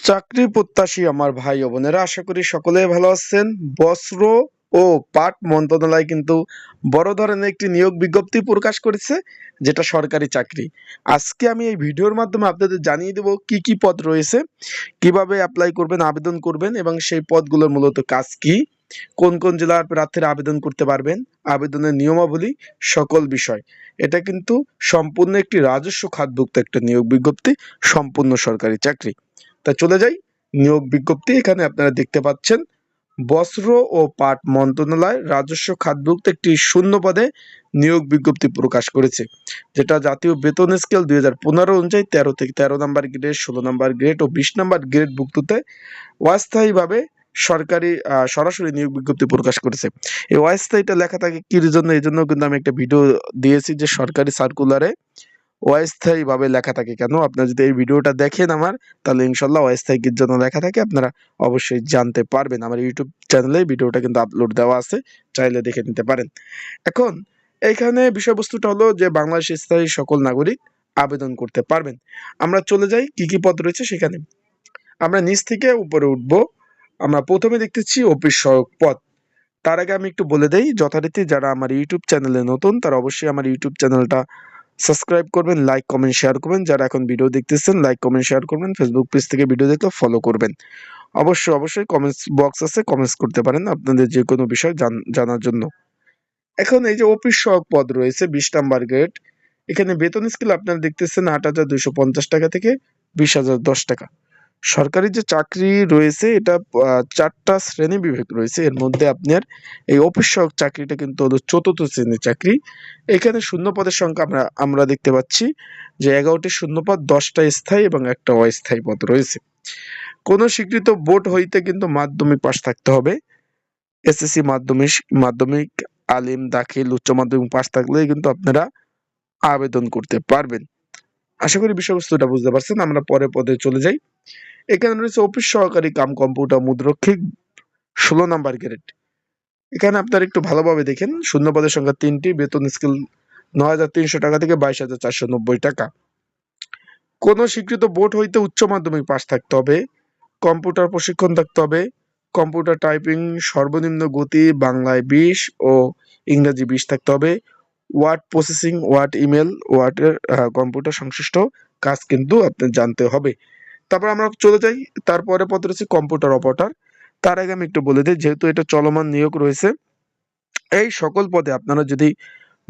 চাকরি প্রত্যাশী আমার ভাই ও বোনেরা, আশা করি সকলে ভালো আছেন। বস্ত্র ও পাট মন্ত্রণালয় কিন্তু বড় ধরনের একটি নিয়োগ বিজ্ঞপ্তি প্রকাশ করেছে, যেটা সরকারি চাকরি। আজকে আমি এই ভিডিওর মাধ্যমে আপনাদের জানিয়ে দেব কি কি পদ রয়েছে, কিভাবে অ্যাপ্লাই করবেন, আবেদন করবেন এবং সেই পদগুলোর মূলত কাজ কি, কোন কোন জেলার প্রার্থীরা আবেদন করতে পারবেন, আবেদনের নিয়মাবলী, সকল বিষয়। এটা কিন্তু সম্পূর্ণ একটি রাজস্ব খাতভুক্ত একটা নিয়োগ বিজ্ঞপ্তি, সম্পূর্ণ সরকারি চাকরি। তা চলে যাই নিয়োগ বিজ্ঞপ্তি। এখানে আপনারা দেখতে পাচ্ছেন বস্ত্র ও পাট মন্ত্রণালয় রাজস্ব খাতভুক্ত একটি শূন্য পদে নিয়োগ বিজ্ঞপ্তি প্রকাশ করেছে, যেটা জাতীয় বেতন স্কেল 2015 অনুযায়ী 13 নম্বর গ্রেড, 16 নম্বর গ্রেড ও 20 নম্বর গ্রেড ভুক্ততে অস্থায়ীভাবে সরকারি সরাসরি নিয়োগ বিজ্ঞপ্তি প্রকাশ করেছে। এই অস্থায়ীটা লেখা থাকে কির জন্য, এই জন্য কিন্তু আমি একটা ভিডিও দিয়েছি যে সরকারি সার্কুলারে অস্থায়ীভাবে লেখা থাকে কেন। আপনারা যদি এই ভিডিওটা দেখেন আমার, তাহলে ইনশাল্লাহ অস্থায়ী কির জন্য লেখা থাকে আপনারা অবশ্যই জানতে পারবেন। আমার ইউটিউব চ্যানেলে ভিডিওটা কিন্তু আপলোড দেওয়া আছে, চাইলে দেখে নিতে পারেন। এখন এইখানে বিষয়বস্তুটা হলো যে বাংলাদেশের স্থায়ী সকল নাগরিক আবেদন করতে পারবেন। আমরা চলে যাই কি কি পদ রয়েছে সেখানে। আমরা নিচ থেকে উপরে উঠব। আমরা প্রথমে দেখতেছি অফিস সহায়ক পদ। তার আগে আমি একটু বলে দেই যথারীতি, যারা আমার ইউটিউব চ্যানেলে নতুন তারা অবশ্যই আমার ইউটিউব চ্যানেলটা সাবস্ক্রাইব করবেন, লাইক কমেন্ট শেয়ার করবেন। যারা এখন ভিডিও দেখতেছেন লাইক কমেন্ট শেয়ার করবেন, ফেসবুক পেজ থেকে ভিডিও দেখলে ফলো করবেন। অবশ্যই কমেন্টস বক্স আছে, কমেন্টস করতে পারেন আপনাদের যে কোনো বিষয় জানার জন্য। এখন এই যে অফিস সহায়ক পদ রয়েছে 20 নাম্বার গ্রেড, এখানে বেতন স্কেল আপনারা দেখতেছেন 8,250 টাকা থেকে 20,010 টাকা। সরকারি যে চাকরি রয়েছে এটা 4টা শ্রেণী বিভাগ রয়েছে। এর মধ্যে আপনার এই অফিস সহায়ক চাকরিটা কিন্তু হলো 4র্থ শ্রেণীর চাকরি। এখানে শূন্য পদের সংখ্যা আমরা দেখতে পাচ্ছি যে 11টি শূন্য পদ, 10টা স্থায়ী এবং একটা অস্থায়ী পদ রয়েছে। কোন স্বীকৃত বোর্ড হইতে কিন্তু মাধ্যমিক পাস থাকতে হবে। এসএসসি, মাধ্যমিক, আলিম, দাখিল, উচ্চ মাধ্যমিক পাস থাকলে কিন্তু আপনারা আবেদন করতে পারবেন। আশা করি বিষয়বস্তুটা বুঝতে পারছেন। আমরা পরের পদে চলে যাই। এখানে রয়েছে অফিস সহকারী কাম কম্পিউটার মুদ্রক্ষিক 16 নাম্বার গ্রেড। এখানে আপনারা একটু ভালোভাবে দেখেন, শূন্য পদের সংখ্যা 3টি, বেতন স্কেল 9,300 টাকা থেকে 22,490 টাকা। কোন স্বীকৃত বোর্ড হইতে উচ্চ মাধ্যমিক পাস থাকতে হবে, কম্পিউটার প্রশিক্ষণ থাকতে হবে, কম্পিউটার টাইপিং সর্বনিম্ন গতি বাংলায় 20 ও ইংরেজি 20 থাকতে হবে, ওয়ার্ড প্রসেসিং, ওয়ার্ড ইমেল, ওয়ার্ডের কম্পিউটার সংশ্লিষ্ট কাজ কিন্তু আপনার জানতে হবে। তারপর আমরা চলে যাই, তারপরে পদ রয়েছে কম্পিউটার অপারেটর। তার আগে আমি একটু বলে দিই, যেহেতু এটা চলমান নিয়োগ রয়েছে, এই সকল পদে আপনারা যদি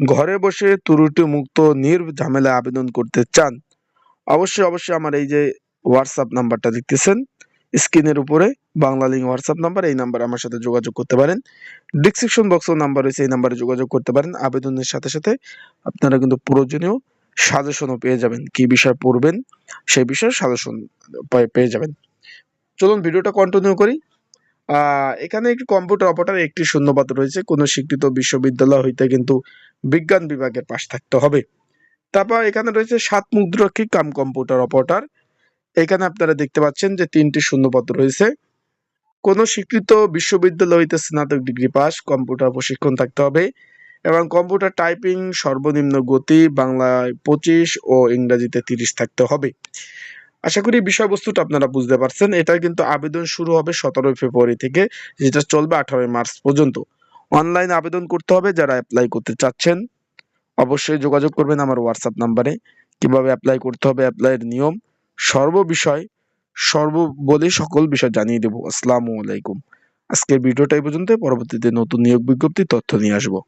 ঘরে বসে ত্রুটি মুক্ত নির্ঝামেলায় আবেদন করতে চান, অবশ্যই আমার এই যে হোয়াটসঅ্যাপ নাম্বারটা দেখতেছেন স্ক্রিনের উপরে, বাংলা লিঙ্ক হোয়াটসঅ্যাপ নাম্বার, এই নাম্বারে আমার সাথে যোগাযোগ করতে পারেন। ডিসক্রিপশন বক্সেও নাম্বার রয়েছে, এই নাম্বারে যোগাযোগ করতে পারেন। আবেদনের সাথে সাথে আপনারা কিন্তু প্রয়োজনীয় সাজেশনও পেয়ে যাবেন, কি বিষয় পড়বেন সেই বিষয়ে সাজেশন পেয়ে যাবেন। চলুন ভিডিওটা কন্টিনিউ করি। এখানে একটি কম্পিউটার অপারেটর একটি শূন্যপদ রয়েছে। কোনো স্বীকৃত বিশ্ববিদ্যালয় হইতে কিন্তু বিজ্ঞান বিভাগের পাশ থাকতে হবে। তারপর এখানে রয়েছে 7 মুদ্রক্ষিক কাম কম্পিউটার অপারেটর। এখানে আপনারা দেখতে পাচ্ছেন যে 3টি শূন্যপদ রয়েছে। কোনো স্বীকৃত বিশ্ববিদ্যালয় হইতে স্নাতক ডিগ্রি পাস, কম্পিউটার প্রশিক্ষণ থাকতে হবে এবং কম্পিউটার টাইপিং সর্বনিম্ন গতি বাংলায় 25 ও ইংরেজিতে 30 থাকতে হবে। আশা করি বিষয়বস্তুটা আপনারা বুঝতে পারছেন। এটা কিন্তু আবেদন শুরু হবে 17 ফেব্রুয়ারি থেকে, যেটা চলবে 18 মার্চ পর্যন্ত। অনলাইন আবেদন করতে হবে। যারা অ্যাপ্লাই করতে চাচ্ছেন অবশ্যই যোগাযোগ করবেন আমার হোয়াটসঅ্যাপ নাম্বারে। কিভাবে অ্যাপ্লাই করতে হবে, অ্যাপ্লাইয়ের নিয়ম, সকল বিষয় জানিয়ে দেবো। আসসালামু আলাইকুম। আজকের ভিডিওটা এই পর্যন্ত। পরবর্তীতে নতুন নিয়োগ বিজ্ঞপ্তি তথ্য নিয়ে আসবো।